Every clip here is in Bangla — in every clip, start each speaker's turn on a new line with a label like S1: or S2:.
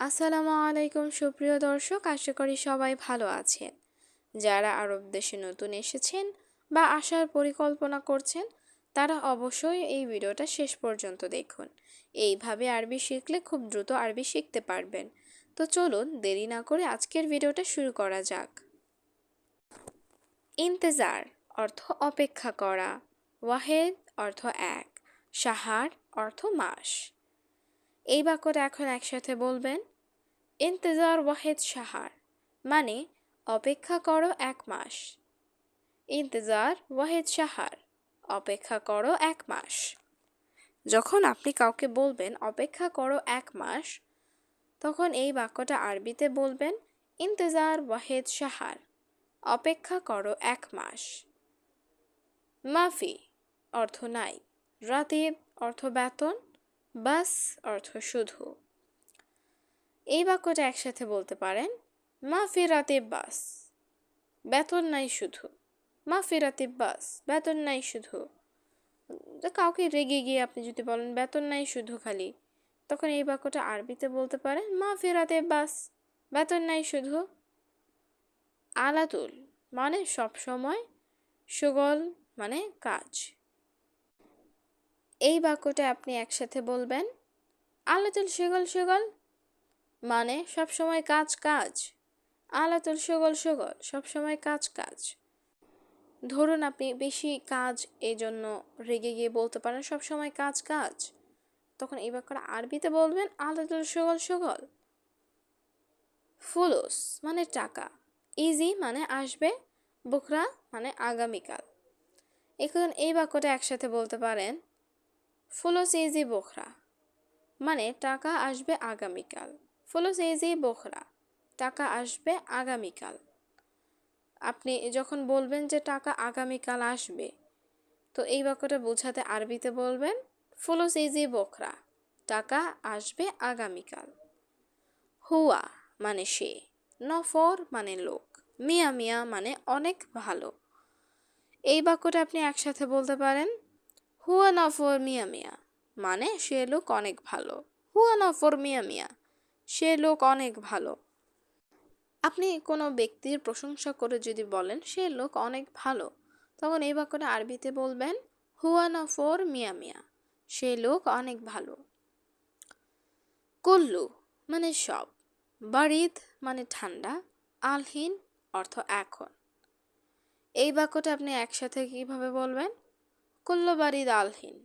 S1: আসসালামু আলাইকুম সুপ্রিয় দর্শক, আশা করি সবাই ভালো আছেন। যারা আরব দেশে নতুন এসেছেন বা আসার পরিকল্পনা করছেন, তারা অবশ্যই এই ভিডিওটা শেষ পর্যন্ত দেখুন। এইভাবে আরবি শিখলে খুব দ্রুত আরবি শিখতে পারবেন। তো চলুন দেরি না করে আজকের ভিডিওটা শুরু করা যাক। ইন্তেজার অর্থ অপেক্ষা করা, ওয়াহেদ অর্থ এক, শাহার অর্থ মাস। এই বাক্যটা এখন একসাথে বলবেন। ইন্তেজার ওয়াহেদ শাহার মানে অপেক্ষা করো এক মাস। ইন্তেজার ওয়াহেদ শাহার অপেক্ষা করো এক মাস। যখন আপনি কাউকে বলবেন অপেক্ষা করো এক মাস, তখন এই বাক্যটা আরবিতে বলবেন ইন্তেজার ওয়াহেদ শাহার অপেক্ষা করো এক মাস। মাফি অর্থ নাই, রাতিব অর্থ বেতন, বাস অর্থ শুধু। এই বাক্যটা একসাথে বলতে পারেন মাফি রাতিব বাস, বেতন নাই শুধু। মাফি রাতিব বাস, বেতন নাই শুধু। কাউকে রেগে গিয়ে আপনি যদি বলেন বেতন নাই শুধু খালি, তখন এই বাক্যটা আরবিতে বলতে পারেন মাফি রাতিব বাস, বেতন নাই শুধু। আলাতুল মানে সব সময়, সুগল মানে কাজ। এই বাক্যটা আপনি একসাথে বলবেন আলাতুল সুগল সুগল মানে সব সময় কাজ কাজ। আলাতুল সুগল সুগল সব সময় কাজ কাজ। ধরুন আপনি বেশি কাজ, এই জন্য রেগে গিয়ে বলতে পারেন সব সময় কাজ কাজ, তখন এই বাক্যটা আরবিতে বলবেন আলাতুল সুগল সুগল। ফুলুস মানে টাকা, ইজি মানে আসবে, বুকরা মানে আগামীকাল। এখন এই বাক্যটা একসাথে বলতে পারেন ফুলুস ইজি বুকরা মানে টাকা আসবে আগামীকাল। ফুলুস ইজি বুকরা টাকা আসবে আগামীকাল। আপনি যখন বলবেন যে টাকা আগামীকাল আসবে, তো এই বাক্যটা বোঝাতে আরবিতে বলবেন ফুলুস ইজি বুকরা টাকা আসবে আগামীকাল। হুয়া মানে সে, নফর মানে লোক, মিয়া মিয়া মানে অনেক ভালো। এই বাক্যটা আপনি একসাথে বলতে পারেন হুয়া নফর মিয়া মিয়া মানে সে লোক অনেক ভালো। হুয়া নফর মিয়া মিয়া সে লোক অনেক ভালো। আপনি কোনো ব্যক্তির প্রশংসা করে যদি বলেন সে লোক অনেক ভালো, তখন এই বাক্যটা আরবিতে বলবেন হুয়া নফর মিয়া মিয়া সে লোক অনেক ভালো। কুল্লু মানে সব, বারিদ মানে ঠান্ডা, আলহিন অর্থ এখন। এই বাক্যটা আপনি একসাথে কিভাবে বলবেন কুল্লু বারিদ আলহিন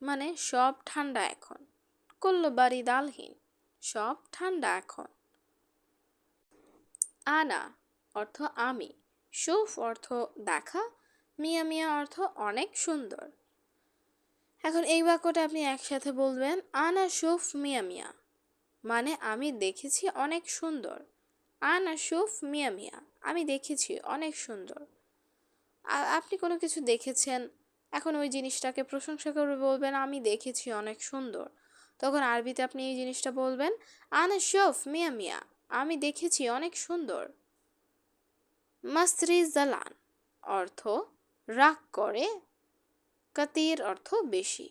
S1: মানে সব ঠান্ডা এখন। কুল্লু বারিদ আলহিন সব ঠান্ডা এখন। আনা অর্থ আমি, শুফ অর্থ দেখা, মিয়া মিয়া অর্থ অনেক সুন্দর। এখন এই বাক্যটা আপনি একসাথে বলবেন আনা শুফ মিয়া মিয়া মানে আমি দেখেছি অনেক সুন্দর। আনা শুফ মিয়া মিয়া আমি দেখেছি অনেক সুন্দর। আপনি কোনো কিছু দেখেছেন, এখন ওই জিনিসটাকে প্রশংসা করে বলবেন আমি দেখেছি অনেক সুন্দর, তখন আরবিতে আপনি এই জিনিসটা বলবেন আনা শুফ মিয়া মিয়া আমি দেখেছি অনেক সুন্দর। মাসরি জালান অর্থ রাগ করে, কাতির অর্থ বেশি।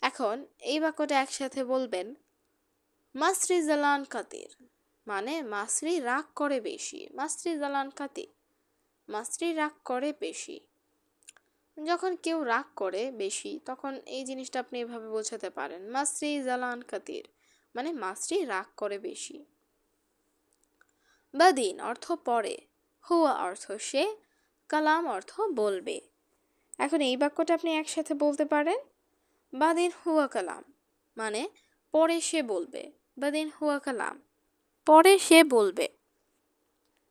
S1: এখন এই বাক্যটা একসাথে বলবেন মাসরি জালান কাতির মানে মাসরি রাগ করে বেশি। মাসরি জালান কাতির মাসরি রাগ করে বেশি। যখন কেউ রাগ করে বেশি, তখন এই জিনিসটা আপনি এভাবে বোঝাতে পারেন মাসরি জালান কাতির মানে মাসরি রাগ করে বেশি। বাদিন অর্থ পরে, হুয়া অর্থ সে, কালাম অর্থ বলবে। এখন এই বাক্যটা আপনি একসাথে বলতে পারেন বাদিন হুয়া কালাম মানে পরে সে বলবে। বাদিন হুয়া কালাম পরে সে বলবে।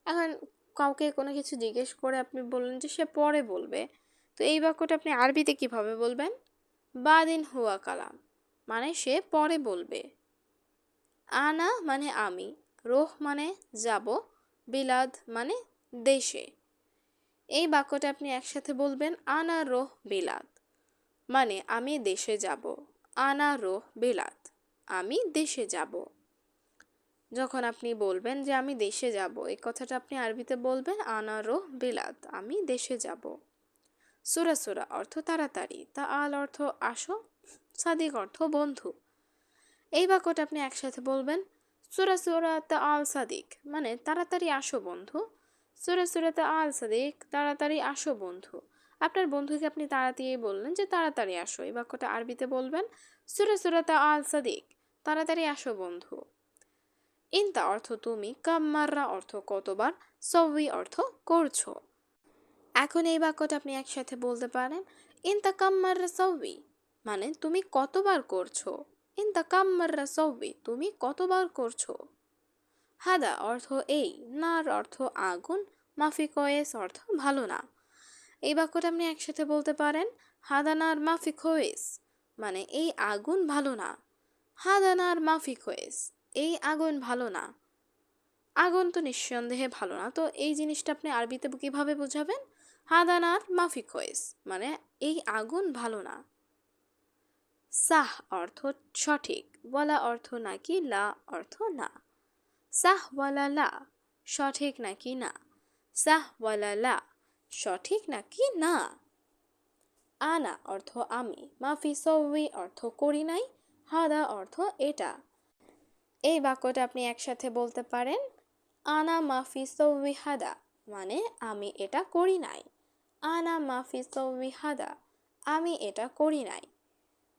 S1: এখন কাউকে কোনো কিছু জিজ্ঞেস করে আপনি বললেন যে সে পরে বলবে, তো এই বাক্যটা আপনি আরবিতে কিভাবে বলবেন বাদিন হুয়া কালাম মানে সে পরে বলবে। আনা মানে আমি, রোহ মানে যাব, বিলাদ মানে দেশে। এই বাক্যটা আপনি একসাথে বলবেন আনা রোহ বিলাদ মানে আমি দেশে যাব। আনা রোহ বিলাদ আমি দেশে যাব। যখন আপনি বলবেন যে আমি দেশে যাব, এই কথাটা আপনি আরবিতে বলবেন আনা রোহ বিলাদ আমি দেশে যাব। সুরা সুরা অর্থ তাড়াতাড়ি, তা আল অর্থ আসো, সাদিক অর্থ বন্ধু। এই বাক্যটা আপনি একসাথে বলবেন সুরা সুরাতে আল সাদিক মানে তাড়াতাড়ি আসো বন্ধু। সুরা সুরাতে আল সাদিক তাড়াতাড়ি আসো বন্ধু। আপনার বন্ধুকে আপনি তাড়াতাড়ি বললেন যে তাড়াতাড়ি আসো, এই বাক্যটা আরবিতে বলবেন সুরা সুরাতে আল সাদিক তাড়াতাড়ি আসো বন্ধু। ইনতা অর্থ তুমি, কাম্মাররা অর্থ কতবার, সউই অর্থ করছো। এখন এই বাক্যটা আপনি একসাথে বলতে পারেন ইনতা কাম্মাররা সউই মানে তুমি কতবার করছো। ইনতা কাম্মাররা সউই তুমি কতবার করছো। হাদা অর্থ এই, নার অর্থ আগুন, মাফি কয়েস অর্থ ভালো না। এই বাক্যটা আপনি একসাথে বলতে পারেন হাদা নার মাফি কয়েস মানে এই আগুন ভালো না। হাদা নার মাফি কয়েস এই আগুন ভালো না। আগুন তো নিঃসন্দেহে ভালো না, তো এই জিনিসটা আপনি আরবিতে কিভাবে বোঝাবেন? হাদা নার মাফি কয়েস মানে এই আগুন ভালো না। সাহ অর্থ সঠিক, ওয়ালা অর্থ নাকি, লা অর্থ না। সাহ ওয়ালা লা সঠিক নাকি না। সাহ ওয়ালা লা সঠিক নাকি না। আনা অর্থ আমি, মাফি সউই অর্থ করি নাই, হাদা অর্থ এটা। এই বাক্যটা আপনি একসাথে বলতে পারেন আনা মাফি সউই হাদা মানে আমি এটা করি নাই। আনা মাফি সউই হাদা আমি এটা করি নাই।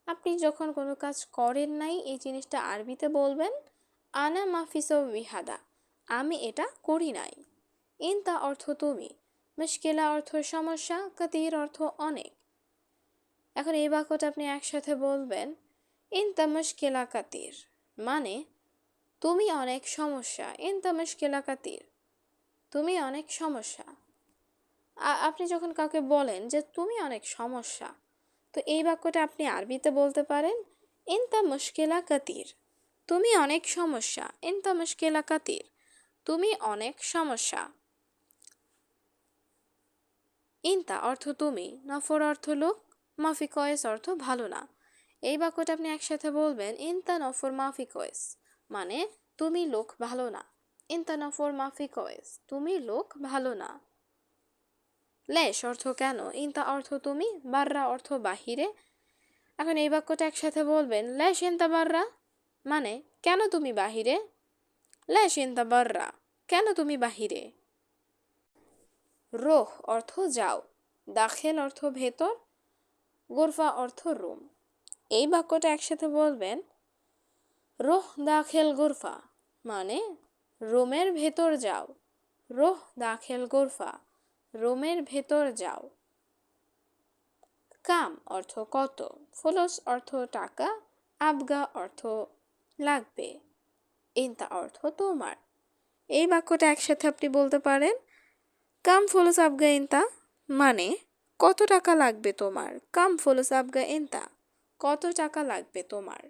S1: আপনি যখন কোনো কাজ করেন নাই এই জিনিসটা আরবিতে বলবেন আনা মাফি সউই হাদা আমি এটা করি নাই। ইনতা অর্থ তুমি, মুশকিলা অর্থ সমস্যা, কাতির অর্থ অনেক। এখন এই বাক্যটা আপনি একসাথে বলবেন ইনতা মুশকিলা কাতির মানে তুমি অনেক সমস্যা। ইনতা মুশকিলা কাতির তুমি অনেক সমস্যা। আপনি যখন কাউকে বলেন যে তুমি অনেক সমস্যা, তো এই বাক্যটা আপনি আরবিতে বলতে পারেন ইনতা মুশকিলা কাতির তুমি অনেক সমস্যা। ইনতা মুশকিলা কাতির তুমি অনেক সমস্যা। ইনতা অর্থ তুমি, নফর অর্থ লোক, মাফি কয়েস অর্থ ভালো না। এই বাক্যটা আপনি একসাথে বলবেন ইনতা নফর মাফি কয়েস মানে তুমি লোক ভালো না। ইনতা নফর মাফি কয়েস তুমি লোক ভালো না। লেশ অর্থ কেন, ইনতা অর্থ তুমি, বাররা অর্থ বাহিরে। এখন এই বাক্যটা একসাথে বলবেন লেশ ইনতা বাররা মানে কেন তুমি বাহিরে। লেশ ইনতা বাররা কেন তুমি বাহিরে। রোহ অর্থ যাও, দাখেল অর্থ ভেতর, গোরফা অর্থ রুম। এই বাক্যটা একসাথে বলবেন রোহ দাখেল গোরফা মানে রুমের ভেতর যাও। রোহ দাখেল গোরফা রুমের ভেতর যাও। কাম অর্থ কত, ফুলস অর্থ টাকা, আবগা অর্থ লাগবে, ইনতা অর্থ তোমার। এই বাক্যটা একসাথে আপনি বলতে পারেন কাম ফুলস আবগা ইনতা মানে কত টাকা লাগবে তোমার। কাম ফুলস আবগা ইনতা কত টাকা লাগবে তোমার।